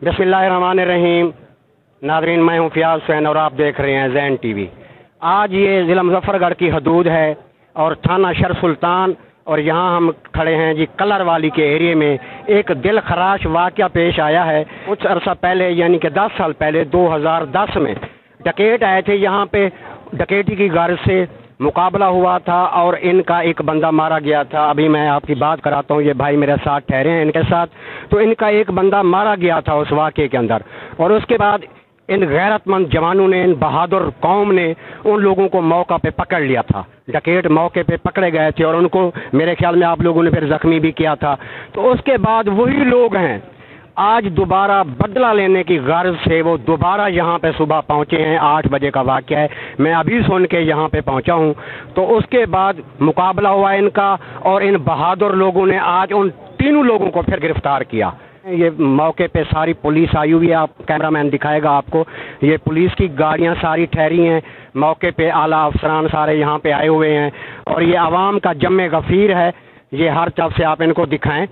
बिस्मिल्लाहिर्रहमानिर्रहीम। नाज़रीन, मैं हूँ फ़ियाज़ हुसैन और आप देख रहे हैं ज़ैन टीवी। आज ये ज़िला मुज़फ़्फ़रगढ़ की हदूद है और थाना शर सुल्तान, और यहाँ हम खड़े हैं जी कलर वाली के एरिए में। एक दिल खराश वाक़या पेश आया है। कुछ अर्सा पहले यानी कि 10 साल पहले 2010 में डकैत आए थे यहाँ पे। डकैती की गर्ज से मुकाबला हुआ था और इनका एक बंदा मारा गया था। अभी मैं आपकी बात कराता हूँ, ये भाई मेरे साथ ठहरे हैं इनके साथ। तो इनका एक बंदा मारा गया था उस वाक़े के अंदर, और उसके बाद इन गैरतमंद जवानों ने, इन बहादुर कौम ने उन लोगों को मौका पे पकड़ लिया था। डकैत मौके पे पकड़े गए थे और उनको मेरे ख्याल में आप लोगों ने फिर ज़ख्मी भी किया था। तो उसके बाद वही लोग हैं आज दोबारा बदला लेने की गर्ज से वो दोबारा यहाँ पे सुबह पहुँचे हैं। 8 बजे का वाक़या है, मैं अभी सुन के यहाँ पे पहुँचा हूँ। तो उसके बाद मुकाबला हुआ इनका और इन बहादुर लोगों ने आज उन तीनों लोगों को फिर गिरफ्तार किया। ये मौके पे सारी पुलिस आई हुई है, आप कैमरामैन दिखाएगा आपको। ये पुलिस की गाड़ियाँ सारी ठहरी हैं मौके पे, आला अफसरान सारे यहाँ पे आए हुए हैं और ये आवाम का जम्मे गफ़ीर है। ये हर तरफ से आप इनको दिखाएं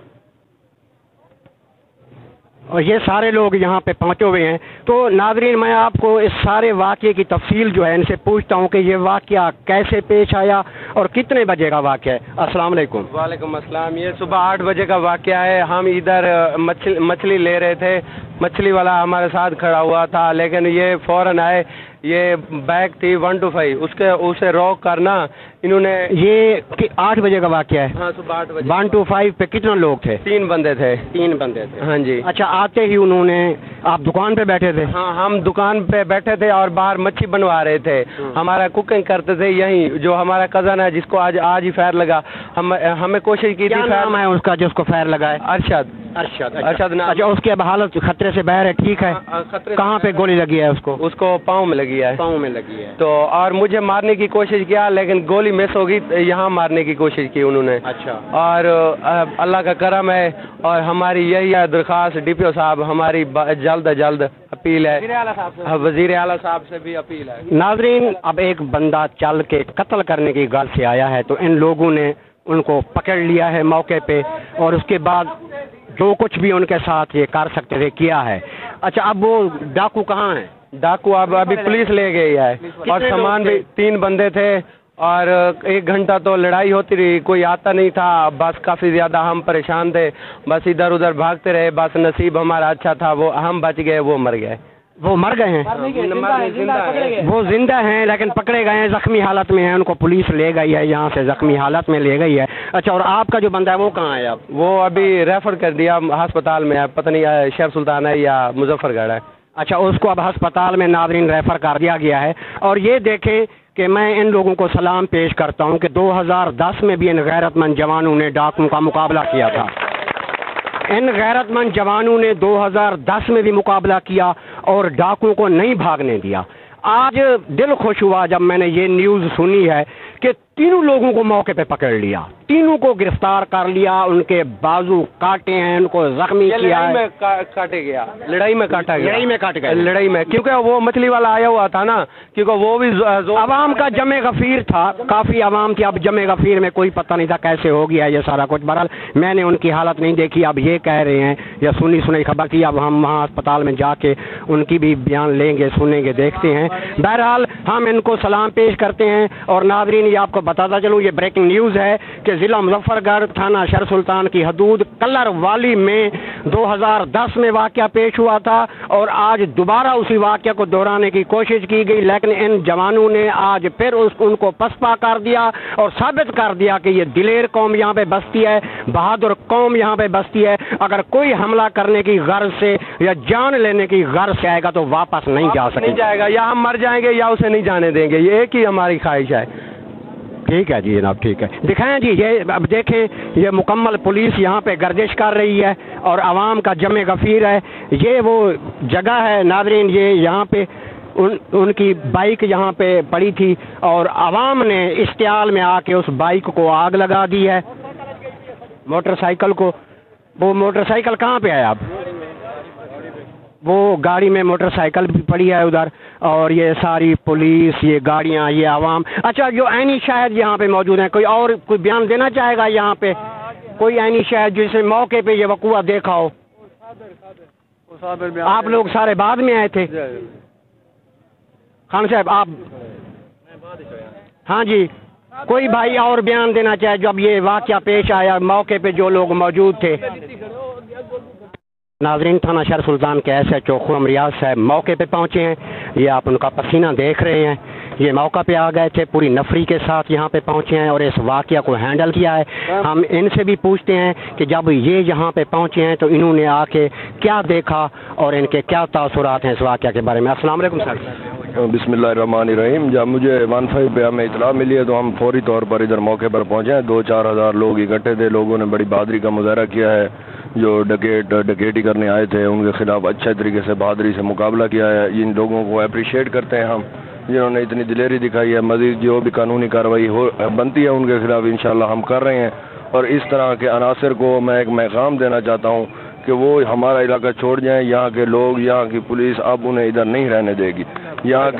और ये सारे लोग यहाँ पे पहुँचे हुए हैं। तो नाज़रीन, मैं आपको इस सारे वाक़ये की तफसील जो है इनसे पूछता हूँ कि ये वाक़या कैसे पेश आया और कितने बजे का वाक़या है। अस्सलाम वालेकुम। वालेकुम अस्सलाम। ये सुबह 8 बजे का वाक़या है। हम इधर मछली ले रहे थे, मछली वाला हमारे साथ खड़ा हुआ था, लेकिन ये फ़ौरन आए। ये बैग थी 125, उसे रोक करना इन्होंने। ये 8 बजे का वाक़या है? हाँ, सुबह 8 बजे। 125 पे कितने लोग थे? 3 बंदे थे। 3 बंदे थे, हाँ जी। अच्छा, आते ही उन्होंने, आप दुकान पे बैठे थे? हाँ, हम दुकान पे बैठे थे और बाहर मच्छी बनवा रहे थे। हमारा कुकिंग करते थे यहीं, जो हमारा कज़न है जिसको आज ही फायर लगा। हमें कोशिश की थी। क्या नाम है उसका जिसको फायर लगा है? अरशद। अरशद नाम। अच्छा, उसकी अब हालत खतरे से बाहर है, ठीक है? कहाँ पे गोली लगी है उसको? उसको पाँव में लगी है। पाँव में लगी है। तो और मुझे मारने की कोशिश किया, लेकिन गोली मिस हो गई। यहाँ मारने की कोशिश की उन्होंने। अच्छा। और अल्लाह का करम है और हमारी यही है दरख्वास्त DPO साहब, हमारी जल्द अज जल्द अपील है, वज़ीर आला साहब से भी अपील है। नाज़रीन, अब एक बंदा चल के कत्ल करने की गर्ज से आया है, तो इन लोगों ने उनको पकड़ लिया है मौके पे और उसके बाद जो कुछ भी उनके साथ ये कर सकते थे किया है। अच्छा, अब वो डाकू कहाँ है? डाकू अब अभी पुलिस ले गई है और सामान भी। 3 बंदे थे और 1 घंटा तो लड़ाई होती रही, कोई आता नहीं था। बस काफ़ी ज़्यादा हम परेशान थे, बस इधर उधर भागते रहे। बस नसीब हमारा अच्छा था, वो हम बच गए, वो मर गए। वो मर गए हैं? वो जिंदा हैं लेकिन पकड़े गए हैं, जख्मी हालत में हैं। उनको पुलिस ले गई है, यहाँ से जख्मी हालत में ले गई है। अच्छा, और आपका जो बंदा है वो कहाँ है अब? वो अभी रेफर कर दिया अस्पताल में है, पता नहीं शर सुल्तान है या मुजफ्फरगढ़ है। अच्छा, उसको अब अस्पताल में नाज़रीन रेफर कर दिया गया है। और ये देखें कि मैं इन लोगों को सलाम पेश करता हूँ कि 2010 में भी इन गैरतमंद जवानों ने डाकुओं का मुकाबला किया था। इन गैरतमंद जवानों ने 2010 में भी मुकाबला किया और डाकुओं को नहीं भागने दिया। आज दिल खुश हुआ जब मैंने ये न्यूज़ सुनी है कि तीनों लोगों को मौके पे पकड़ लिया, तीनों को गिरफ्तार कर लिया, उनके बाजू काटे हैं, उनको जख्मी किया है। काटे गया, लड़ाई में काटा गया। लड़ाई में काट गया, लड़ाई में, क्योंकि वो मछली वाला आया हुआ था ना, क्योंकि वो भी आवाम का जमे गफीर था, काफ़ी आवाम थी। अब जमे गफीर में कोई पता नहीं था कैसे हो गया ये सारा कुछ। बहरहाल मैंने उनकी हालत नहीं देखी, अब ये कह रहे हैं या सुनी सुनाई खबर थी। अब हम वहाँ अस्पताल में जाके उनकी भी बयान लेंगे, सुनेंगे, देखते हैं। बहरहाल हम इनको सलाम पेश करते हैं। और नाज़रीन, ये आपको बताता चलूँ, ये ब्रेकिंग न्यूज़ है कि ज़िला मुज़फ़्फ़रगढ़ थाना शर सुल्तान की हदूद कलर वाली में 2010 में वाक़या पेश हुआ था और आज दोबारा उसी वाक़या को दोहराने की कोशिश की गई, लेकिन इन जवानों ने आज फिर उनको पसपा कर दिया और साबित कर दिया कि ये दिलेर कौम यहाँ पे बसती है, बहादुर कौम यहाँ पे बसती है। अगर कोई हमला करने की गर्ज से या जान लेने की गर्ज से आएगा तो वापस नहीं जा जाएगा, या हम मर जाएंगे या उसे नहीं जाने देंगे। ये एक ही हमारी ख्वाहिश है। ठीक है जी जनाब, ठीक है, दिखाएं जी। ये अब देखें, ये मुकम्मल पुलिस यहाँ पे गर्दिश कर रही है और आवाम का जमे गफ़ीर है। ये वो जगह है नाज़रीन, ये यहाँ पे उनकी बाइक यहाँ पे पड़ी थी और आवाम ने इश्तियाल में आके उस बाइक को आग लगा दी है, मोटरसाइकिल को। वो मोटरसाइकिल कहाँ पे है? अब वो गाड़ी में मोटरसाइकिल भी पड़ी है उधर, और ये सारी पुलिस, ये गाड़ियाँ, ये आवाम। अच्छा, जो ऐनी शायद यहाँ पे मौजूद हैं, कोई और कोई बयान देना चाहेगा यहाँ पे? कोई ऐनी शायद जिसे मौके पे ये वक़ूआ देखा हो? आप लोग सारे बाद में आए थे? खान साहब आप? हाँ जी, कोई भाई और बयान देना चाहे जब ये वाकया पेश आया, मौके पे जो लोग मौजूद थे? नाजरीन, थाना शहर सुल्तान के SHO खुरम रियाज साहब मौके पे पहुंचे हैं। ये आप उनका पसीना देख रहे हैं। ये मौका पे आ गए थे, पूरी नफरी के साथ यहाँ पे पहुंचे हैं और इस वाकया को हैंडल किया है। हम इनसे भी पूछते हैं कि जब ये यहाँ पे पहुंचे हैं तो इन्होंने आके क्या देखा और इनके क्या तासुरात हैं इस वाकया के बारे में। अस्सलाम वालेकुम सर। बिस्मिल्लाहिर्रहमानिर्रहीम। जब मुझे 15 पे हमें इतला मिली है तो हम फौरी तौर पर इधर मौके पर पहुंचे हैं। 2-4 हज़ार लोग इकट्ठे थे। लोगों ने बड़ी बहादुरी का मुजाहरा किया है। जो डकैती करने आए थे उनके खिलाफ अच्छे तरीके से बहादुरी से मुकाबला किया है। इन लोगों को अप्रिशिएट करते हैं हम, जिन्होंने इतनी दिलेरी दिखाई है। मज़ीद जो भी कानूनी कार्रवाई बनती है उनके खिलाफ इंशाल्लाह हम कर रहे हैं। और इस तरह के अनासर को मैं एक पैगाम देना चाहता हूँ कि वो हमारा इलाका छोड़ जाएं। यहाँ के लोग, यहाँ की पुलिस अब उन्हें इधर नहीं रहने देगी। यहाँ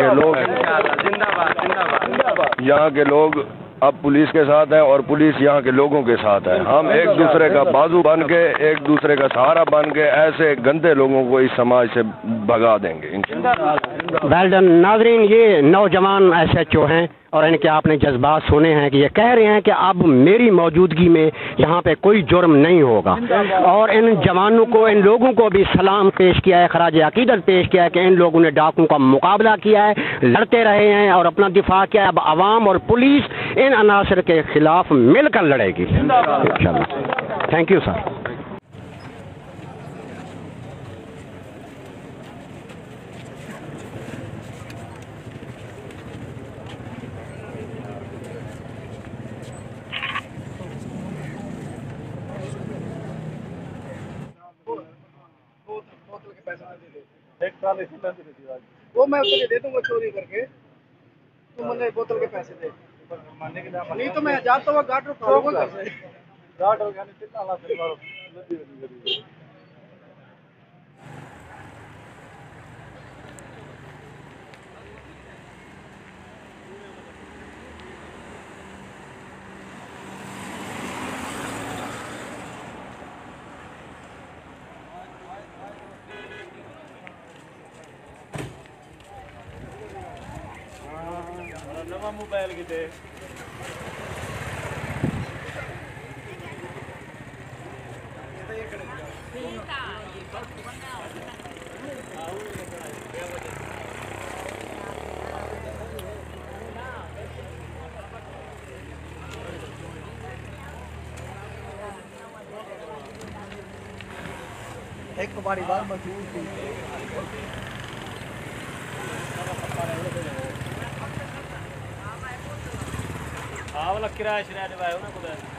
के लोग अब पुलिस के साथ है और पुलिस यहाँ के लोगों के साथ है। हम एक दूसरे का बाजू बन के, एक दूसरे का सहारा बन के ऐसे गंदे लोगों को इस समाज से भगा देंगे इंशाल्लाह। Well done. नाजरीन, ये नौजवान SHO हैं और इनके आपने जज्बात सुने हैं कि ये कह रहे हैं कि अब मेरी मौजूदगी में यहाँ पे कोई जुर्म नहीं होगा। और इन जवानों को, इन लोगों को भी सलाम पेश किया है, खराज अकीदत पेश किया है कि इन लोगों ने डाकुओं का मुकाबला किया है, लड़ते रहे हैं और अपना दिफा किया है। अब आवाम और पुलिस इन अनासर के खिलाफ मिलकर लड़ेगी इंशाल्लाह। Thank you sir. एक ट्राली वो मैं उसको दे दूंगा चोरी करके। तुम मुझे बोतल के पैसे दे। नहीं तो मैं जाता हुआ गार्ड रोकूंगा। गार्ड हो गया नहीं कितना ला फिर मारो। नवा मोबाइल किते एक हमारी बात मशहूर थी। वाला किराया शिराया निभाया ना खुदा।